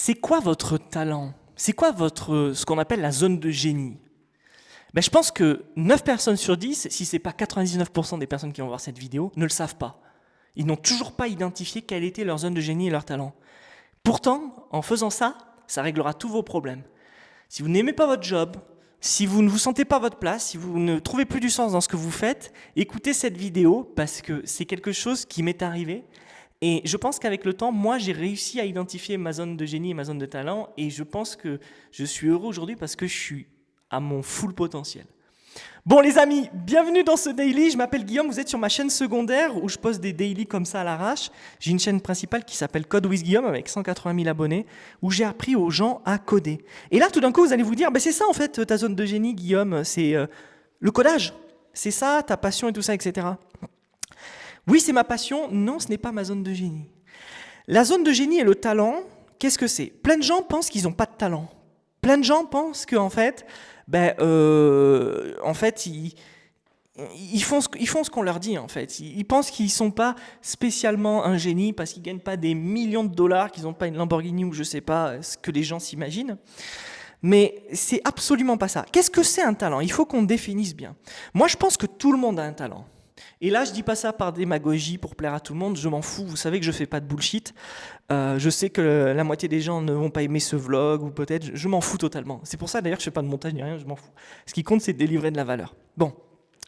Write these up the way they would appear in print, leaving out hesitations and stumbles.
C'est quoi votre talent? C'est quoi ce qu'on appelle la zone de génie? Ben, je pense que 9 personnes sur 10, si ce n'est pas 99% des personnes qui vont voir cette vidéo, ne le savent pas. Ils n'ont toujours pas identifié quelle était leur zone de génie et leur talent. Pourtant, en faisant ça, ça réglera tous vos problèmes. Si vous n'aimez pas votre job, si vous ne vous sentez pas à votre place, si vous ne trouvez plus du sens dans ce que vous faites, écoutez cette vidéo parce que c'est quelque chose qui m'est arrivé. Et je pense qu'avec le temps, moi, j'ai réussi à identifier ma zone de génie et ma zone de talent. Et je pense que je suis heureux aujourd'hui parce que je suis à mon full potentiel. Bon les amis, bienvenue dans ce daily. Je m'appelle Guillaume, vous êtes sur ma chaîne secondaire où je poste des daily comme ça à l'arrache. J'ai une chaîne principale qui s'appelle Code with Guillaume avec 180 000 abonnés où j'ai appris aux gens à coder. Et là, tout d'un coup, vous allez vous dire, c'est ça en fait ta zone de génie, Guillaume, c'est le codage. C'est ça, ta passion et tout ça, etc. Oui, c'est ma passion. Non, ce n'est pas ma zone de génie. La zone de génie et le talent, qu'est-ce que c'est? Plein de gens pensent qu'ils n'ont pas de talent. Plein de gens pensent qu'en fait, ils font ce qu'on leur dit en fait. Ils pensent qu'ils ne sont pas spécialement un génie parce qu'ils ne gagnent pas des millions de dollars, qu'ils n'ont pas une Lamborghini ou je ne sais pas ce que les gens s'imaginent. Mais c'est absolument pas ça. Qu'est-ce que c'est un talent? Il faut qu'on définisse bien. Moi, je pense que tout le monde a un talent. Et là, je dis pas ça par démagogie pour plaire à tout le monde, je m'en fous, vous savez que je fais pas de bullshit. Je sais que la moitié des gens ne vont pas aimer ce vlog, ou peut-être, je m'en fous totalement. C'est pour ça d'ailleurs que je fais pas de montage ni rien, je m'en fous. Ce qui compte, c'est de délivrer de la valeur. Bon,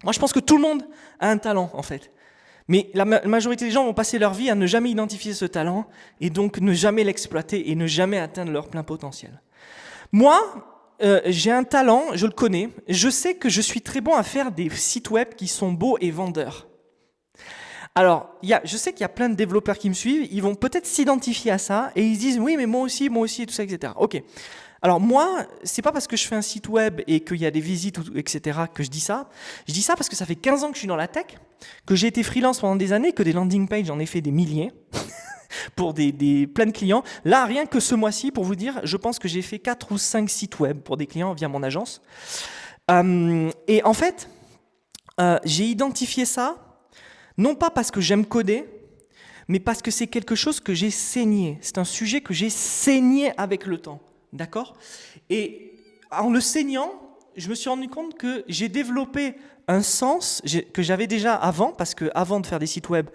moi je pense que tout le monde a un talent en fait. Mais la majorité des gens vont passer leur vie à ne jamais identifier ce talent, et donc ne jamais l'exploiter, et ne jamais atteindre leur plein potentiel. Moi, j'ai un talent, je le connais, je sais que je suis très bon à faire des sites web qui sont beaux et vendeurs. Alors, je sais qu'il y a plein de développeurs qui me suivent, ils vont peut-être s'identifier à ça, et ils se disent « oui, mais moi aussi, et tout ça, etc. » Ok. Alors moi, c'est pas parce que je fais un site web et qu'il y a des visites, etc. que je dis ça. Je dis ça parce que ça fait 15 ans que je suis dans la tech, que j'ai été freelance pendant des années, que des landing pages, j'en ai fait des milliers. Pour plein de clients. Là, rien que ce mois-ci, pour vous dire, je pense que j'ai fait 4 ou 5 sites web pour des clients via mon agence. Et en fait, j'ai identifié ça, non pas parce que j'aime coder, mais parce que c'est quelque chose que j'ai saigné. C'est un sujet que j'ai saigné avec le temps. D'accord? Et en le saignant, je me suis rendu compte que j'ai développé un sens que j'avais déjà avant, parce que avant de faire des sites web,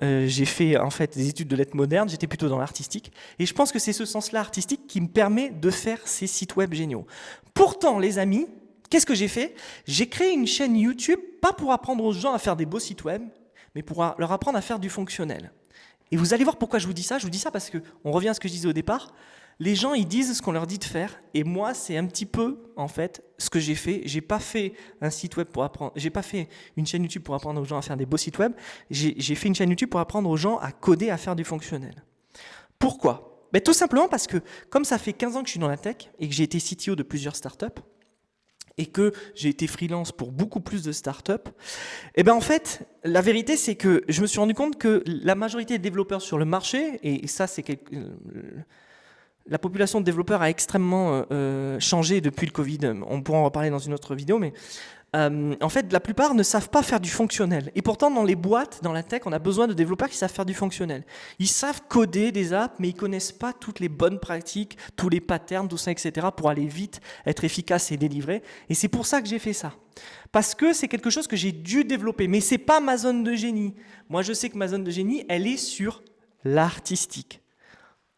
j'ai fait en fait des études de lettres modernes, j'étais plutôt dans l'artistique, et je pense que c'est ce sens-là artistique qui me permet de faire ces sites web géniaux. Pourtant, les amis, qu'est-ce que j'ai fait? J'ai créé une chaîne YouTube, pas pour apprendre aux gens à faire des beaux sites web, mais pour leur apprendre à faire du fonctionnel. Et vous allez voir pourquoi je vous dis ça. Je vous dis ça parce qu'on revient à ce que je disais au départ. Les gens, ils disent ce qu'on leur dit de faire, et moi, c'est un petit peu, en fait, ce que j'ai fait. J'ai pas fait un site web pour apprendre, j'ai pas fait une chaîne YouTube pour apprendre aux gens à faire des beaux sites web. J'ai fait une chaîne YouTube pour apprendre aux gens à coder, à faire du fonctionnel. Pourquoi? Tout simplement parce que, comme ça fait 15 ans que je suis dans la tech, et que j'ai été CTO de plusieurs startups, et que j'ai été freelance pour beaucoup plus de startups, en fait, la vérité, c'est que je me suis rendu compte que la majorité des développeurs sur le marché, et ça, c'est la population de développeurs a extrêmement changé depuis le Covid. On pourra en reparler dans une autre vidéo, mais en fait, la plupart ne savent pas faire du fonctionnel. Et pourtant, dans les boîtes, dans la tech, on a besoin de développeurs qui savent faire du fonctionnel. Ils savent coder des apps, mais ils ne connaissent pas toutes les bonnes pratiques, tous les patterns, tout ça, etc. pour aller vite, être efficace et délivrer. Et c'est pour ça que j'ai fait ça. Parce que c'est quelque chose que j'ai dû développer. Mais ce n'est pas ma zone de génie. Moi, je sais que ma zone de génie, elle est sur l'artistique,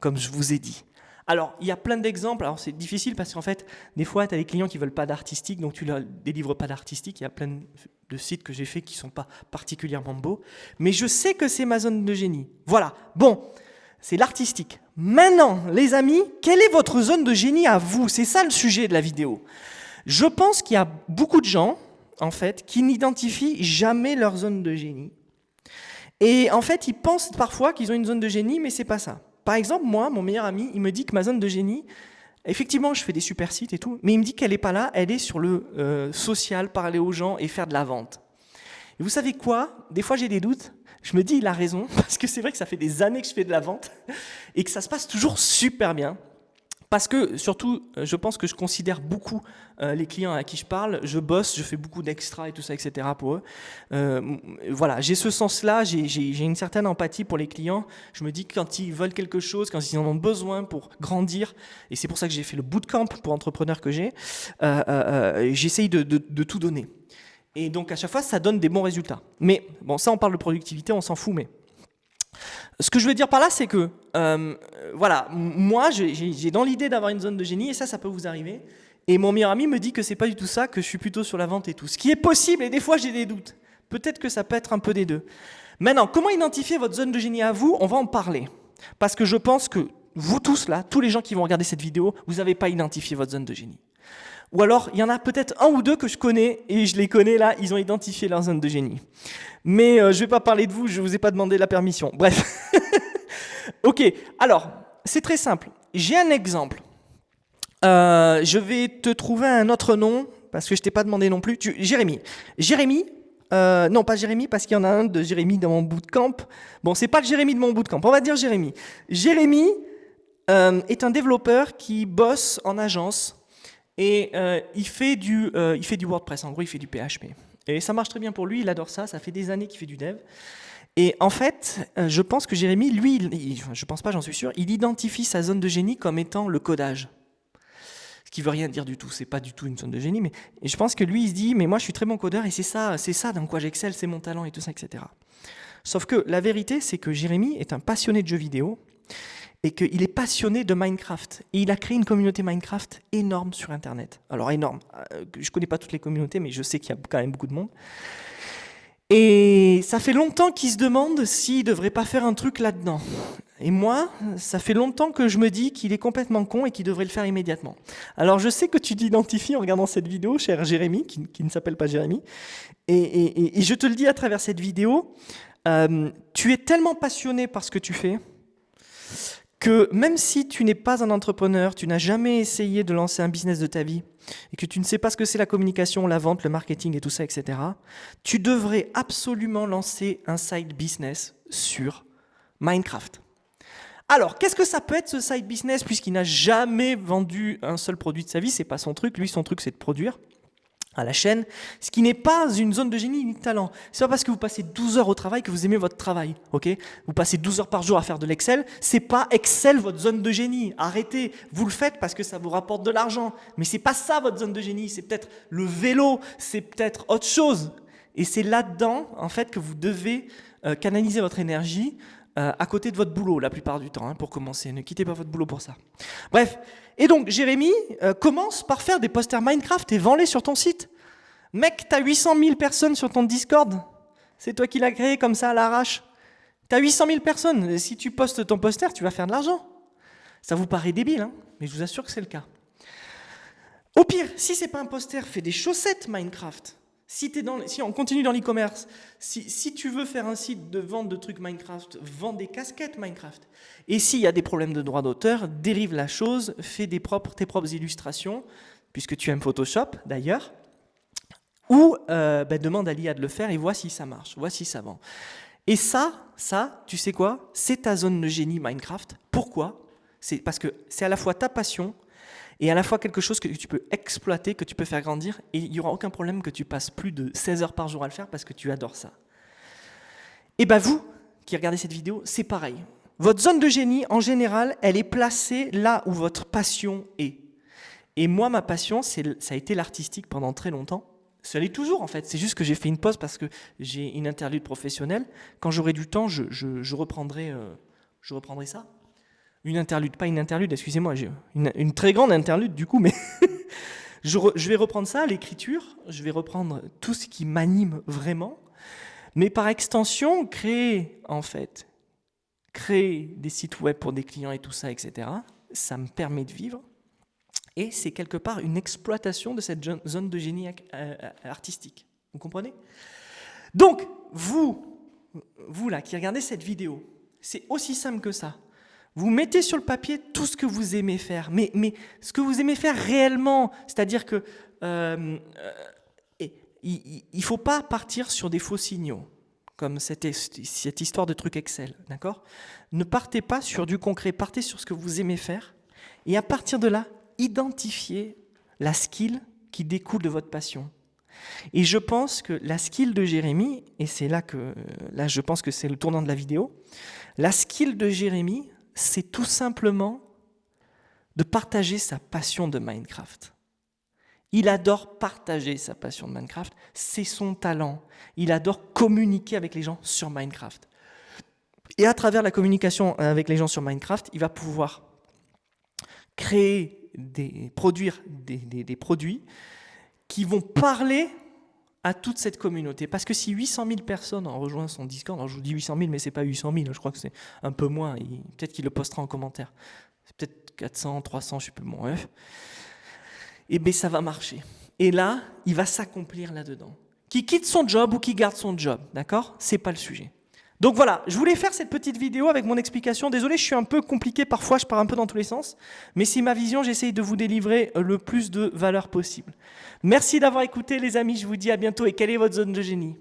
comme je vous ai dit. Alors, il y a plein d'exemples. Alors, c'est difficile parce qu'en fait, des fois, tu as des clients qui ne veulent pas d'artistique, donc tu ne leur délivres pas d'artistique. Il y a plein de sites que j'ai faits qui ne sont pas particulièrement beaux. Mais je sais que c'est ma zone de génie. Voilà. Bon, c'est l'artistique. Maintenant, les amis, quelle est votre zone de génie à vous? C'est ça le sujet de la vidéo. Je pense qu'il y a beaucoup de gens, en fait, qui n'identifient jamais leur zone de génie. Et en fait, ils pensent parfois qu'ils ont une zone de génie, mais ce n'est pas ça. Par exemple, moi, mon meilleur ami, il me dit que ma zone de génie, effectivement, je fais des super sites et tout, mais il me dit qu'elle n'est pas là, elle est sur le social, parler aux gens et faire de la vente. Et vous savez quoi? Des fois, j'ai des doutes. Je me dis, il a raison, parce que c'est vrai que ça fait des années que je fais de la vente et que ça se passe toujours super bien. Parce que, surtout, je pense que je considère beaucoup les clients à qui je parle, je bosse, je fais beaucoup d'extra et tout ça, etc. pour eux. Voilà, j'ai ce sens-là, j'ai une certaine empathie pour les clients. Je me dis que quand ils veulent quelque chose, quand ils en ont besoin pour grandir, et c'est pour ça que j'ai fait le bootcamp pour entrepreneurs que j'ai, j'essaye de tout donner. Et donc, à chaque fois, ça donne des bons résultats. Mais, bon, ça, on parle de productivité, on s'en fout, mais... Ce que je veux dire par là, c'est que, voilà, moi, j'ai dans l'idée d'avoir une zone de génie, et ça peut vous arriver. Et mon meilleur ami me dit que c'est pas du tout ça, que je suis plutôt sur la vente et tout. Ce qui est possible, et des fois j'ai des doutes. Peut-être que ça peut être un peu des deux. Maintenant, comment identifier votre zone de génie à vous? On va en parler. Parce que je pense que vous tous là, tous les gens qui vont regarder cette vidéo, vous n'avez pas identifié votre zone de génie. Ou alors, il y en a peut-être un ou deux que je connais, et je les connais là, ils ont identifié leur zone de génie. Mais je ne vais pas parler de vous, je ne vous ai pas demandé la permission. Bref. Ok, alors, c'est très simple. J'ai un exemple. Je vais te trouver un autre nom, parce que je ne t'ai pas demandé non plus. Jérémy. Jérémy, non pas Jérémy, parce qu'il y en a un de Jérémy dans mon bootcamp. Bon, c'est pas le Jérémy de mon bootcamp, on va dire Jérémy. Jérémy est un développeur qui bosse en agence et il fait du WordPress, en gros il fait du PHP. Et ça marche très bien pour lui, il adore ça, ça fait des années qu'il fait du dev. Et en fait, je pense que Jérémy, lui, je pense pas, j'en suis sûr, il identifie sa zone de génie comme étant le codage. Ce qui veut rien dire du tout, c'est pas du tout une zone de génie, mais et je pense que lui, il se dit, mais moi je suis très bon codeur et c'est ça dans quoi j'excelle, c'est mon talent et tout ça, etc. Sauf que la vérité, c'est que Jérémy est un passionné de jeux vidéo et qu'il est passionné de Minecraft. Et il a créé une communauté Minecraft énorme sur Internet. Alors énorme, je connais pas toutes les communautés, mais je sais qu'il y a quand même beaucoup de monde. Et ça fait longtemps qu'il se demande s'il ne devrait pas faire un truc là-dedans. Et moi, ça fait longtemps que je me dis qu'il est complètement con et qu'il devrait le faire immédiatement. Alors je sais que tu t'identifies en regardant cette vidéo, cher Jérémy, qui ne s'appelle pas Jérémy, et je te le dis à travers cette vidéo, tu es tellement passionné par ce que tu fais, que même si tu n'es pas un entrepreneur, tu n'as jamais essayé de lancer un business de ta vie, et que tu ne sais pas ce que c'est la communication, la vente, le marketing et tout ça, etc., tu devrais absolument lancer un side business sur Minecraft. Alors, qu'est-ce que ça peut être ce side business, puisqu'il n'a jamais vendu un seul produit de sa vie, c'est pas son truc, lui son truc c'est de produire à la chaîne, ce qui n'est pas une zone de génie ni de talent. C'est pas parce que vous passez 12 heures au travail que vous aimez votre travail, ok? Vous passez 12 heures par jour à faire de l'Excel, c'est pas Excel votre zone de génie. Arrêtez, vous le faites parce que ça vous rapporte de l'argent, mais c'est pas ça votre zone de génie, c'est peut-être le vélo, c'est peut-être autre chose. Et c'est là-dedans, en fait, que vous devez canaliser votre énergie à côté de votre boulot, la plupart du temps, hein, pour commencer. Ne quittez pas votre boulot pour ça. Bref, et donc Jérémy commence par faire des posters Minecraft et vends-les sur ton site. Mec, t'as 800 000 personnes sur ton Discord. C'est toi qui l'as créé comme ça à l'arrache. T'as 800 000 personnes. Si tu postes ton poster, tu vas faire de l'argent. Ça vous paraît débile, hein, mais je vous assure que c'est le cas. Au pire, si c'est pas un poster, fais des chaussettes Minecraft. Si on continue dans l'e-commerce, si tu veux faire un site de vente de trucs Minecraft, vends des casquettes Minecraft. Et s'il y a des problèmes de droit d'auteur, dérive la chose, fais tes propres illustrations, puisque tu aimes Photoshop d'ailleurs, ou demande à l'IA de le faire et vois si ça marche, vois si ça vend. Et ça, tu sais quoi? C'est ta zone de génie Minecraft. Pourquoi? C'est parce que c'est à la fois ta passion, et à la fois quelque chose que tu peux exploiter, que tu peux faire grandir, et il n'y aura aucun problème que tu passes plus de 16 heures par jour à le faire parce que tu adores ça. Et bien vous, qui regardez cette vidéo, c'est pareil. Votre zone de génie, en général, elle est placée là où votre passion est. Et moi, ma passion, ça a été l'artistique pendant très longtemps. Ça l'est toujours, en fait. C'est juste que j'ai fait une pause parce que j'ai une interlude professionnelle. Quand j'aurai du temps, je reprendrai ça. Une interlude, pas une interlude, excusez-moi, j'ai une très grande interlude du coup, mais je vais reprendre ça, l'écriture, je vais reprendre tout ce qui m'anime vraiment, mais par extension, créer des sites web pour des clients et tout ça, etc., ça me permet de vivre, et c'est quelque part une exploitation de cette zone de génie artistique. Vous comprenez? Donc, vous là, qui regardez cette vidéo, c'est aussi simple que ça. Vous mettez sur le papier tout ce que vous aimez faire, mais ce que vous aimez faire réellement, c'est-à-dire que il ne faut pas partir sur des faux signaux, comme cette histoire de truc Excel, d'accord? Ne partez pas sur du concret, partez sur ce que vous aimez faire, Et à partir de là, identifiez la skill qui découle de votre passion. Et je pense que la skill de Jérémy, et c'est là je pense que c'est le tournant de la vidéo, la skill de Jérémy, c'est tout simplement de partager sa passion de Minecraft. Il adore partager sa passion de Minecraft, c'est son talent. Il adore communiquer avec les gens sur Minecraft. Et à travers la communication avec les gens sur Minecraft, il va pouvoir produire des produits qui vont parler à toute cette communauté. Parce que si 800 000 personnes ont rejoint son Discord, alors je vous dis 800 000, mais ce n'est pas 800 000, je crois que c'est un peu moins, peut-être qu'il le postera en commentaire. C'est peut-être 400, 300, je ne sais plus, bon, bref. Et bien ça va marcher. Et là, il va s'accomplir là-dedans. Qui quitte son job ou qui garde son job, d'accord ? Ce n'est pas le sujet. Donc voilà, je voulais faire cette petite vidéo avec mon explication. Désolé, je suis un peu compliqué parfois, je pars un peu dans tous les sens. Mais c'est ma vision, j'essaye de vous délivrer le plus de valeur possible. Merci d'avoir écouté les amis, je vous dis à bientôt. Et quelle est votre zone de génie ?